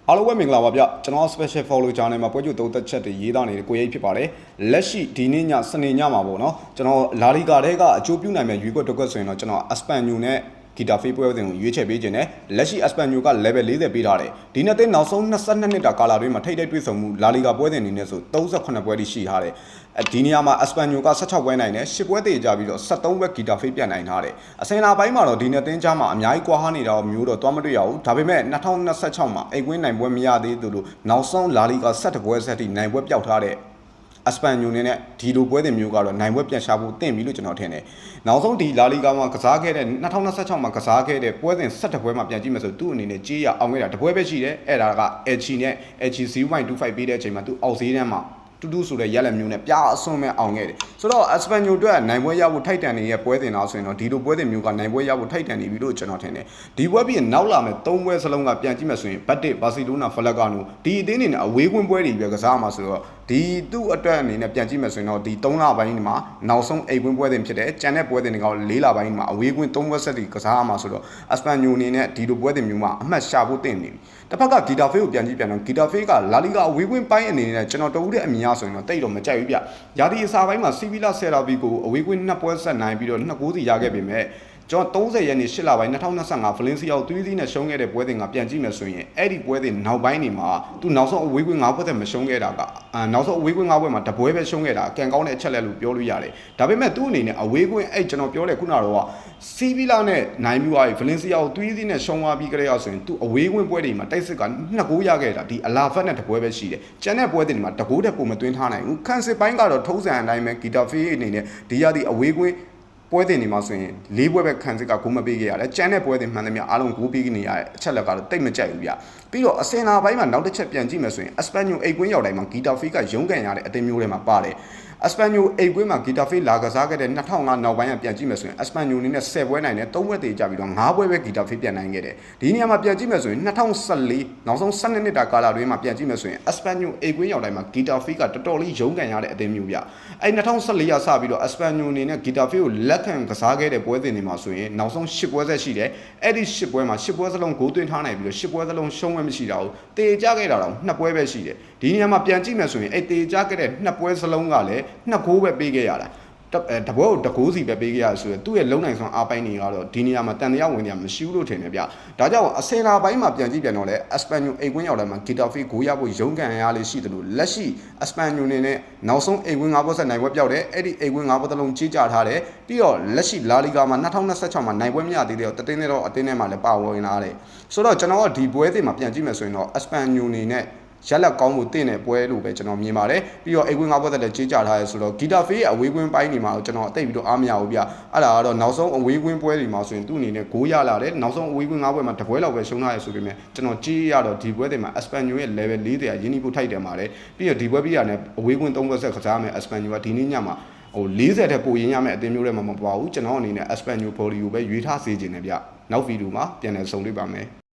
အားလုံးပဲမင်္ဂလာပါဗျကျွန်တော် special follow channel မှာပွဲကြိုသုံးသက်ချက်တွေရေးသားနေတဲ့ကိုရိပ်ဖြစ်ပါတယ်လက်ရှိဒီနေ့ညစနေညမှာပေါ့နော်ကျွန်တော်လာလီဂါတဲကအကျိုးပြုနိုင်မဲ့ရွေးကွက်တစ်ကွက်ဆိုရင်တော့ကျွန်တော် Espanyol နဲ့ဂီတာဖေးပွဲစဉ်ကိုရွေးချယ်ပေးခြင်းနဲ့လက်ရှိ Espanyol က level 40ပေးထားတယ်ဒီနှစ်သိန်းနောက်ဆုံး22နှစ်တာကာလာတွင်းမှာထိပ်တိုက်တွေ့ဆုံမှုလာလီဂါပွဲစဉ်အနေနဲ့ဆို38ပွဲထိရှိထားတယ်ဒီနေရာမှာ Espanyol က16ပွဲနိုင်တယ်10ပွဲတည်ကြပြီးတော့73ပွဲဂီတာဖေးပြန်နိုင်ထားတယ်အစင်လာပိုင်းမှာတော့ဒီနှစ်သိန်းကြားမှာအများကြီးကွာဟနေတာမျိုးတော့တွားမတွေ့ရဘူးဒါပေမဲ့2026မှာအိမ်ကွင်းနိုင်ပွဲမရသေးသူလို့နောက်ဆုံးလာလီဂါ17ပွဲဆက်ထိနိုင်ပွဲပျောက်ထားတဲ့Espanyol နဲ့ဒီလိုပွဲတင်မျိုးကတော့နိုင်ပွဲပြန်ရှာဖို့တင့်ပြီလို့ကျွန်တော်ထင်တယ်။နောက်ဆုံးဒီလာလီဂါမှာကစားခဲ့တဲ့2026မှာကစားခဲ့တဲ့ပွဲစဉ်17ပွဲမှာပြန်ကြည့်မယ်ဆိုသူ့အနေနဲ့ကြေးရအောင်ခဲ့တာတပွဲပဲရှိတယ်။အဲ့ဒါက Elche နဲ့ Elche 0.25ပေးတဲ့အချိန်မှာသူအောက်ဈေးတန်းမှာတူတူဆိုတဲ့ရက်လက်မျိုးနဲ့ပြအစွန်းမဲ့အောင်ခဲ့တယ်။ဆိုတော့ Espanyol အတွက်နိုင်ပွဲရဖို့ထိုက်တန်နေတဲ့ပွဲတင်တော့ဆိုရင်တော့ဒီလိုပွဲတင်မျိုးကနိုင်ပွဲရဖို့ထိုက်တန်နေပြီလို့ကျွန်တော်ထင်တယ်။ဒီပွဲပြီးရင်နောက်လာမဲ့3ပွဲစလုံးကပြန်ကြည့်မယ်ဆိုရင်ဘတ်တစ်ဘာစီလိုနာဖလက်ကာနိုဒီအသင်းအနေနဲ့အဝေးကွင်းပွဲတွေပဲကစားမှာဆိုတော့ဒီသူ့အတွက်အနေနဲ့ပြန်ကြည့်မယ်ဆိုရင်တော့ဒီ3လပိုင်းမှာနောက်ဆုံးအိမ်ကွင်းပွဲတင်ဖြစ်တယ်။ကျန်တဲ့ပွဲတင်တွေက4လပိုင်းမှာအဝေးကွင်း3ပွဲဆက်တီကစားရမှာဆိုတော့ Espanyol အနေနဲ့ဒီလိုပွဲတင်မျိုးမှာအမှတ်ရှာဖို့တင်နေပြီ။တစ်ဖက်ကဂီတာဖေးကိုပြန်ကြည့်ပြန်တော့ဂီတာဖေးကလာလီဂါအဝေးကွင်းပိုင်းအနေနဲ့ကျွန်တော်တဦးတဲ့အမြင်အရဆိုရင်တော့တိတ်တော့မကြိုက်ဘူးဗျ။ရာသီအစာပိုင်းမှာစီဗီလာဆယ်ရာဘီကိုအဝေးကွင်း2ပွဲဆက်နိုင်ပြီးတော့2-9စီရခဲ့ပေမဲ့ကျွန်တော်30ရက်နေ့8လပိုင်း2025 Valencia ကို3စီးနဲ့ရှုံးခဲ့တဲ့ပွဲတင်ကပြန်ကြည့်မယ်ဆိုရင်အဲ့ဒီပွဲတင်နောက်ပိုင်းနေမှာသူနောက်ဆုံးအဝေးကွင်း9ပွဲသက်မရှုံးခဲ့တာကနောက်ဆုံးအဝေးကွင်း9ပွဲမှာတပွဲပဲရှုံးခဲ့တာကံကောင်းတဲ့အချက်လက်လို့ပြောလို့ရတယ်ဒါပေမဲ့သူ့အနေနဲ့အဝေးကွင်းအဲ့ကျွန်တော်ပြောတဲ့ခုနကတော့စီဗီလာနဲ့နိုင်ပြီးသွားပြီ Valencia ကို3စီးနဲ့ရှုံးသွားပြီးကြတဲ့ဆိုရင်သူအဝေးကွင်းပွဲတွေမှာတိုက်စစ်က2-9ရခဲ့တာဒီအလာဖက်နဲ့တပွဲပဲရှိတယ်ကျန်တဲ့ပွဲတင်တွေမှာတကိုးတက်ပုံမသွင်းထားနိုင်ဘူးခန့်စစ်ပိုင်းကတော့ထုံးစံအတိုင်းပဲဂီတာဖေးအနေနဲ့ဒီရသည့်အဝေးကွင်းပွဲတင်နေမှာဆိုရင်၄ပွဲပဲခံစစ်ကဂိုးမပေးခဲ့ရတယ်။ကျန်တဲ့ပွဲတင်မှန်သမျှအားလုံးဂိုးပေးနေရတဲ့အချက်လက်ကတော့တိတ်မကြိုက်ဘူးဗျ။ပြီးတော့အစင်လာပိုင်းမှာနောက်တစ်ချက်ပြန်ကြည့်မယ်ဆိုရင် Espanyol အိတ်ကွင်းရောက်တိုင်းမှာဂီတာဖေးကရုန်းကန်ရတဲ့အသင်းမျိုးတွေမှာပါတယ်။ Espanyol အိတ်ကွင်းမှာဂီတာဖေးလာကစားခဲ့တဲ့2005နောက်ပိုင်းကပြန်ကြည့်မယ်ဆိုရင် Espanyol အနေနဲ့10ပွဲနိုင်တယ်3ပွဲတည်ကြပြီးတော့5ပွဲပဲဂီတာဖေးပြန်နိုင်ခဲ့တယ်။ဒီနေရာမှာပြန်ကြည့်မယ်ဆိုရင်2014နောက်ဆုံး12နှစ်တာကာလတွင်းမှာပြန်ကြည့်မယ်ဆိုရင် Espanyol အိတ်ကွင်းရောက်တိုင်းမှာဂီတာဖေးကတော်တော်လေးရုန်းကန်ရတဲ့အသင်းမျိုးဗျ။အဲ2014ရာစပြီးတော့ Espanyol အနေနဲ့ဂီတာဖေးကိုလက်ခံကစားခဲ့တဲ့ပွဲစဉ်တွေမှာဆိုရင်နောက်ဆုံး10ပွဲဆက်ရှိတယ်အဲ့ဒီ10ပွဲမှာ10ပွဲစလုံးဂိုးသွင်းထားနိုင်ပြီးတော့10ပွဲစလုံးရှုံးဝဲမရှိတာဘူးတေကြခဲ့တာတော့2ပွဲပဲရှိတယ်ဒီနေရာမှာပြန်ကြည့်မယ်ဆိုရင်အဲ့တေကြခဲ့တဲ့2ပွဲစလုံးကလည်း2ဂိုးပဲပေးခဲ့ရတာတပွဲကိုတကိုးစီပဲပေးခဲ့ရဆိုရင်သူ့ရဲ့လုံနိုင်စွမ်းအားပိုင်းတွေကတော့ဒီနေရာမှာတန်တရားဝင်နေရမရှိဘူးလို့ထင်တယ်ဗျဒါကြောင့်အစင်လာပိုင်းမှာပြန်ကြည့်ပြန်တော့လဲ Espanyol အိမ်ကွင်းရောက်တိုင်းမှာဂီတာဖေးဂိုးရဖို့ရုန်းကန်ရလေးရှိတယ်လို့လက်ရှိ Espanyol နေနဲ့နောက်ဆုံးအိမ်ကွင်း9ပွဲဆက်နိုင်ပွဲပြောက်တယ်အဲ့ဒီအိမ်ကွင်း9ပွဲတလုံးကြီးကြထားတယ်ပြီးတော့လက်ရှိလာလီဂါမှာ2026မှာနိုင်ပွဲမရသေးတဲ့တတင်းနဲ့တော့အတင်းနဲ့မှလည်းပါဝင်လာတယ်ဆိုတော့ကျွန်တော်ကဒီပွဲတွေမှာပြန်ကြည့်မယ်ဆိုရင်တော့ Espanyol နေနဲ့ရက်လက်ကောင်းမှုတင့်တဲ့ပွဲလို့ပဲကျွန်တော်မြင်ပါတယ်ပြီးတော့အိမ်ကွင်း9ပွဲသက်လည်းကြီးကြထားရဲဆိုတော့ဂီတာဖေးရဲ့အဝေးကွင်းပိုင်းနေမှာကျွန်တော်အသိပြီးတော့အားမရဘူးဗျအဲ့ဒါကတော့နောက်ဆုံးအဝေးကွင်းပွဲတွေမှာဆိုရင်သူ့အနေနဲ့ဂိုးရလာတယ်နောက်ဆုံးအဝေးကွင်း9ပွဲမှာတပွဲလောက်ပဲရှုံးထားရဲဆိုပေမဲ့ကျွန်တော်ကြီးရတော့ဒီပွဲတွေမှာ Espanyol ရဲ့ level 40ရင်းနှီးဖို့ထိုက်တယ်ပါတယ်ပြီးတော့ဒီပွဲပြီးရတဲ့ဝေးကွင်း3ပွဲဆက်ကစားမယ် Espanyol ကဒီနေ့ညမှာ40တဲ့ပိုရင်းရမယ်အသင်းမျိုးတွေမှာမပါဘူးကျွန်တော်အနေနဲ့ Espanyol body ကိုပဲရွေးထားစေချင်တယ်ဗျနောက်ဗီဒီယိုမှာပြန်လည်ဆုံတွေ့ပါမယ်